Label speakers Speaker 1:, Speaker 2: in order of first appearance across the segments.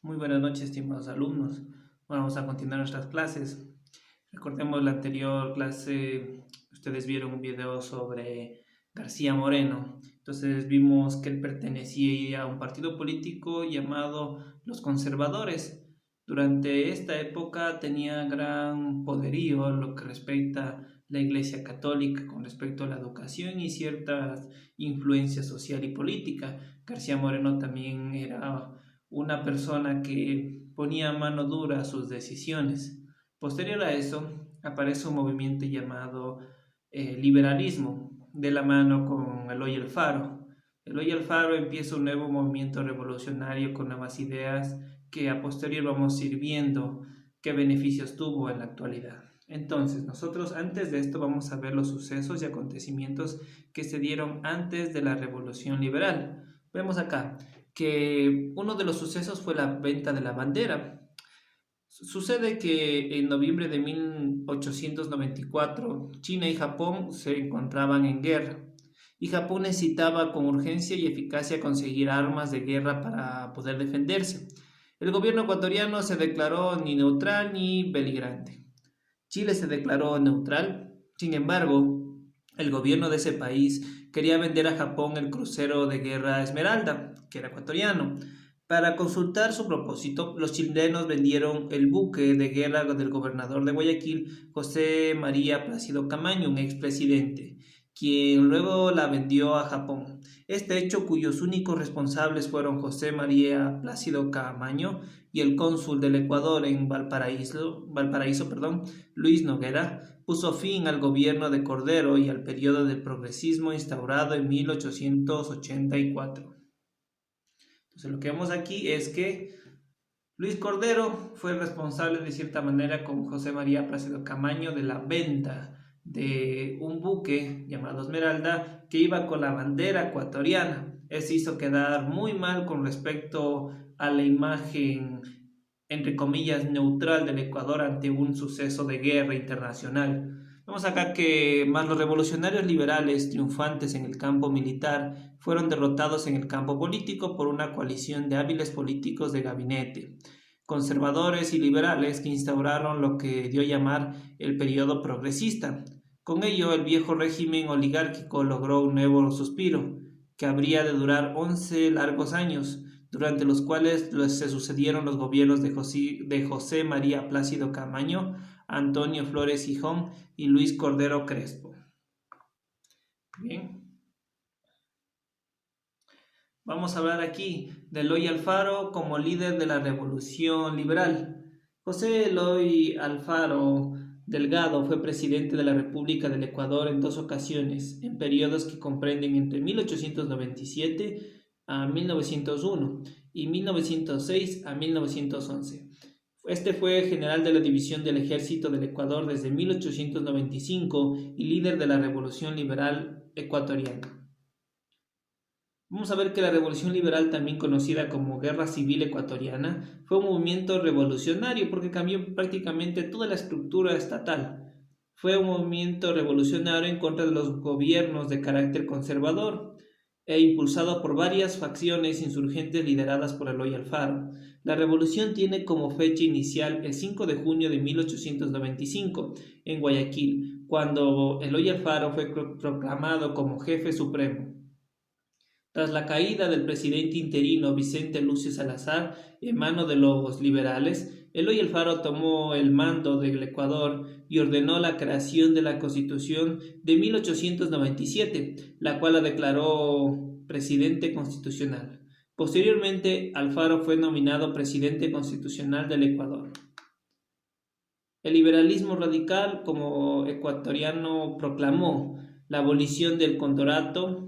Speaker 1: Muy buenas noches, estimados alumnos. Bueno, vamos a continuar nuestras clases. Recordemos la anterior clase, ustedes vieron un video sobre García Moreno. Entonces vimos que él pertenecía a un partido político llamado Los Conservadores. Durante esta época tenía gran poderío lo que respecta a la Iglesia Católica con respecto a la educación y ciertas influencias social y política. García Moreno también era una persona que ponía mano dura a sus decisiones. Posterior a eso, aparece un movimiento llamado liberalismo, de la mano con Eloy Alfaro. Eloy Alfaro empieza un nuevo movimiento revolucionario con nuevas ideas que a posterior vamos a ir viendo qué beneficios tuvo en la actualidad. Entonces, nosotros antes de esto vamos a ver los sucesos y acontecimientos que se dieron antes de la Revolución Liberal. Vemos acá que uno de los sucesos fue la venta de la bandera. Sucede que en noviembre de 1894 China y Japón se encontraban en guerra y Japón necesitaba con urgencia y eficacia conseguir armas de guerra para poder defenderse. El gobierno ecuatoriano se declaró ni neutral ni beligerante. Chile se declaró neutral. Sin embargo, el gobierno de ese país quería vender a Japón el crucero de guerra Esmeralda, que era ecuatoriano. Para consultar su propósito, los chilenos vendieron el buque de guerra del gobernador de Guayaquil, José María Plácido Camaño, un expresidente, quien luego la vendió a Japón. Este hecho, cuyos únicos responsables fueron José María Plácido Camaño y el cónsul del Ecuador en Valparaíso, Luis Noguera, puso fin al gobierno de Cordero y al periodo del progresismo instaurado en 1884. Entonces lo que vemos aquí es que Luis Cordero fue responsable de cierta manera con José María Plácido Camaño de la venta de un buque llamado Esmeralda que iba con la bandera ecuatoriana. Eso hizo quedar muy mal con respecto a la imagen, entre comillas, neutral del Ecuador ante un suceso de guerra internacional. Vemos acá que más los revolucionarios liberales triunfantes en el campo militar fueron derrotados en el campo político por una coalición de hábiles políticos de gabinete, conservadores y liberales que instauraron lo que dio a llamar el periodo progresista. Con ello, el viejo régimen oligárquico logró un nuevo suspiro, que habría de durar 11 largos años, durante los cuales se sucedieron los gobiernos de José María Plácido Camaño, Antonio Flores Gijón y Luis Cordero Crespo. Bien. Vamos a hablar aquí de Eloy Alfaro como líder de la Revolución Liberal. José Eloy Alfaro Delgado fue presidente de la República del Ecuador en dos ocasiones, en periodos que comprenden entre 1897 a 1901 y 1906 a 1911. Este fue general de la División del Ejército del Ecuador desde 1895 y líder de la Revolución Liberal Ecuatoriana. Vamos a ver que la Revolución Liberal, también conocida como Guerra Civil Ecuatoriana, fue un movimiento revolucionario porque cambió prácticamente toda la estructura estatal. Fue un movimiento revolucionario en contra de los gobiernos de carácter conservador e impulsado por varias facciones insurgentes lideradas por Eloy Alfaro. La revolución tiene como fecha inicial el 5 de junio de 1895 en Guayaquil, cuando Eloy Alfaro fue proclamado como jefe supremo. Tras la caída del presidente interino Vicente Lucio Salazar en manos de los liberales, Eloy Alfaro tomó el mando del Ecuador y ordenó la creación de la Constitución de 1897, la cual la declaró presidente constitucional. Posteriormente, Alfaro fue nominado presidente constitucional del Ecuador. El liberalismo radical como ecuatoriano proclamó la abolición del concordato,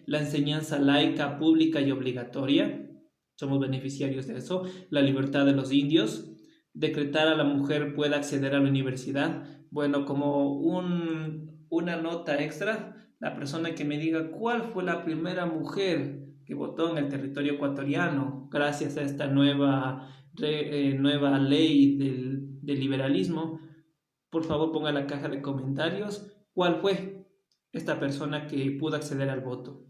Speaker 1: la enseñanza laica, pública y obligatoria, somos beneficiarios de eso, la libertad de los indios, decretar a la mujer pueda acceder a la universidad. Bueno, como una nota extra, la persona que me diga cuál fue la primera mujer que votó en el territorio ecuatoriano gracias a esta nueva ley del liberalismo, por favor ponga en la caja de comentarios cuál fue esta persona que pudo acceder al voto.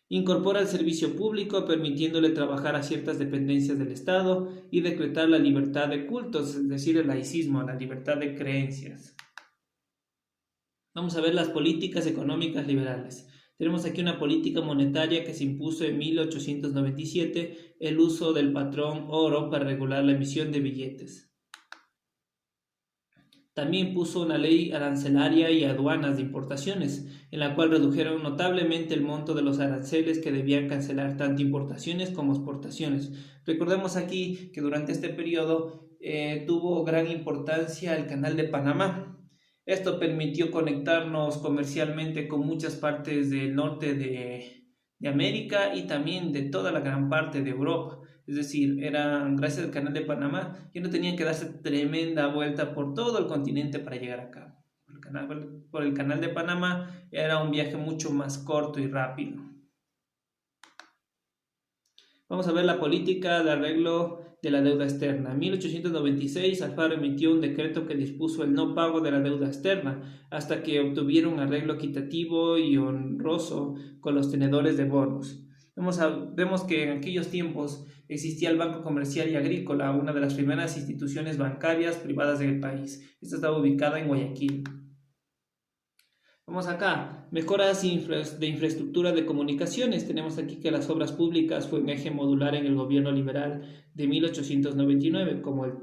Speaker 1: Incorpora el servicio público, permitiéndole trabajar a ciertas dependencias del Estado y decretar la libertad de cultos, es decir, el laicismo, la libertad de creencias. Vamos a ver las políticas económicas liberales. Tenemos aquí una política monetaria que se impuso en 1897, el uso del patrón oro para regular la emisión de billetes. También puso una ley arancelaria y aduanas de importaciones, en la cual redujeron notablemente el monto de los aranceles que debían cancelar tanto importaciones como exportaciones. Recordemos aquí que durante este periodo tuvo gran importancia el Canal de Panamá. Esto permitió conectarnos comercialmente con muchas partes del norte de América y también de toda la gran parte de Europa. Es decir, gracias al Canal de Panamá que no tenían que darse tremenda vuelta por todo el continente para llegar acá. Por el Canal de Panamá era un viaje mucho más corto y rápido. Vamos a ver la política de arreglo de la deuda externa. En 1896, Alfaro emitió un decreto que dispuso el no pago de la deuda externa hasta que obtuviera un arreglo equitativo y honroso con los tenedores de bonos. Vemos que en aquellos tiempos existía el Banco Comercial y Agrícola, una de las primeras instituciones bancarias privadas del país. Esta estaba ubicada en Guayaquil. Vamos acá, mejoras de infraestructura de comunicaciones. Tenemos aquí que las obras públicas fue un eje modular en el gobierno liberal de 1899, como el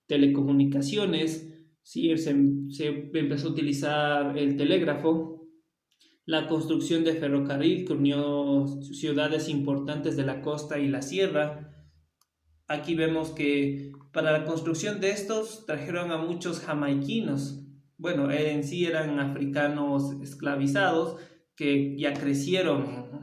Speaker 1: telecomunicaciones, ¿sí? se empezó a utilizar el telégrafo, la construcción de ferrocarril que unió ciudades importantes de la costa y la sierra. Aquí vemos que para la construcción de estos trajeron a muchos jamaiquinos. Bueno, en sí eran africanos esclavizados que ya crecieron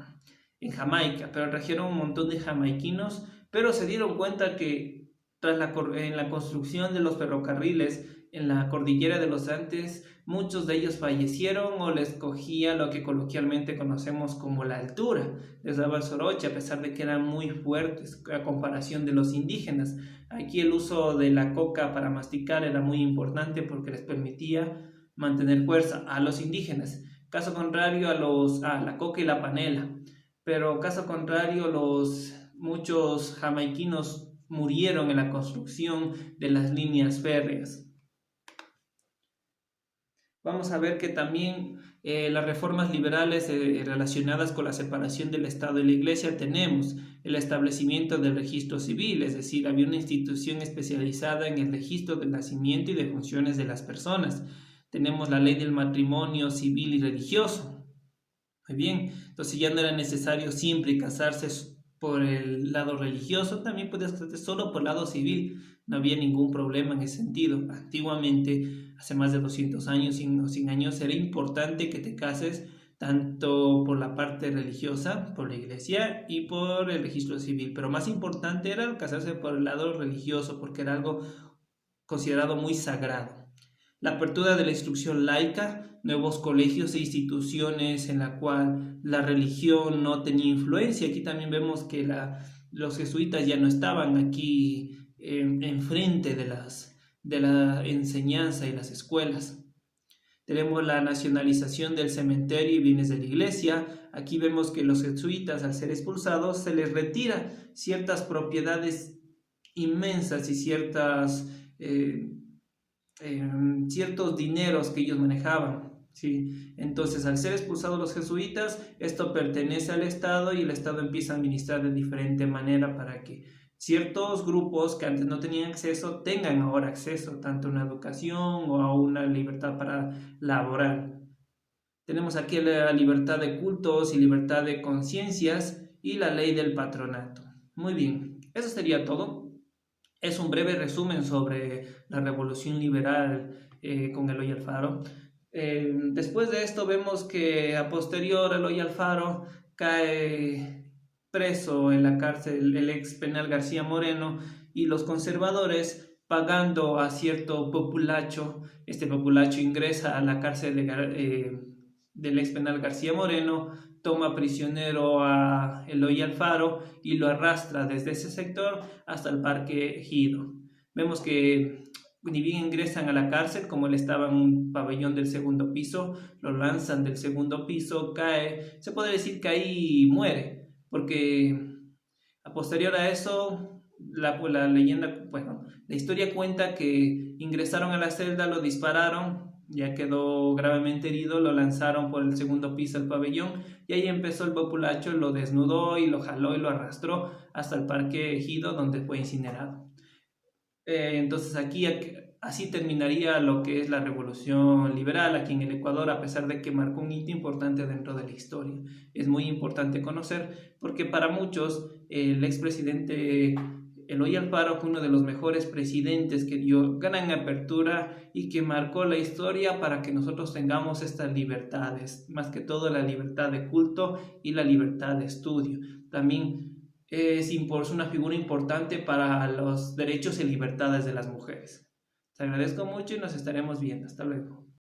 Speaker 1: en Jamaica, pero trajeron un montón de jamaiquinos, pero se dieron cuenta que en la construcción de los ferrocarriles en la cordillera de los Andes, muchos de ellos fallecieron o les cogía lo que coloquialmente conocemos como la altura, les daba el soroche a pesar de que eran muy fuertes a comparación de los indígenas. Aquí el uso de la coca para masticar era muy importante porque les permitía mantener fuerza a los indígenas. Caso contrario a la coca y la panela. Pero caso contrario, muchos jamaiquinos murieron en la construcción de las líneas férreas. Vamos a ver que también las reformas liberales relacionadas con la separación del Estado y la Iglesia tenemos el establecimiento del registro civil, es decir, había una institución especializada en el registro del nacimiento y de funciones de las personas. Tenemos la ley del matrimonio civil y religioso. Muy bien, entonces ya no era necesario siempre casarse por el lado religioso, también podías casarte solo por el lado civil, no había ningún problema en ese sentido. Antiguamente, hace más de 200 años, 100 años, era importante que te cases tanto por la parte religiosa, por la iglesia y por el registro civil, pero más importante era casarse por el lado religioso porque era algo considerado muy sagrado. La apertura de la instrucción laica, nuevos colegios e instituciones en la cual la religión no tenía influencia. Aquí también vemos que los jesuitas ya no estaban aquí enfrente de la enseñanza y las escuelas. Tenemos la nacionalización del cementerio y bienes de la iglesia. Aquí vemos que los jesuitas, al ser expulsados, se les retira ciertas propiedades inmensas y ciertos dineros que ellos manejaban, ¿sí? Entonces, al ser expulsados los jesuitas, esto pertenece al Estado y el Estado empieza a administrar de diferente manera para que ciertos grupos que antes no tenían acceso tengan ahora acceso tanto a una educación o a una libertad para laborar. Tenemos aquí la libertad de cultos y libertad de conciencias y la ley del patronato. Muy bien, eso sería todo. Es un breve resumen sobre la revolución liberal con Eloy Alfaro. Después de esto vemos que a posterior Eloy Alfaro cae preso en la cárcel el ex penal García Moreno y los conservadores, pagando a cierto populacho, este populacho ingresa a la cárcel del ex penal García Moreno, toma prisionero a Eloy Alfaro y lo arrastra desde ese sector hasta el Parque Ejido. Vemos que ni bien ingresan a la cárcel, como él estaba en un pabellón del segundo piso, lo lanzan del segundo piso, cae, se puede decir que ahí muere, porque a posterior a eso, la leyenda, bueno, la historia cuenta que ingresaron a la celda, lo dispararon, ya quedó gravemente herido, lo lanzaron por el segundo piso del pabellón y ahí empezó el populacho, lo desnudó y lo jaló y lo arrastró hasta el parque Ejido donde fue incinerado. Entonces así terminaría lo que es la revolución liberal aquí en el Ecuador, a pesar de que marcó un hito importante dentro de la historia. Es muy importante conocer porque para muchos el expresidente Eloy Alfaro fue uno de los mejores presidentes que dio gran apertura y que marcó la historia para que nosotros tengamos estas libertades, más que todo la libertad de culto y la libertad de estudio. También es una figura importante para los derechos y libertades de las mujeres. Te agradezco mucho y nos estaremos viendo. Hasta luego.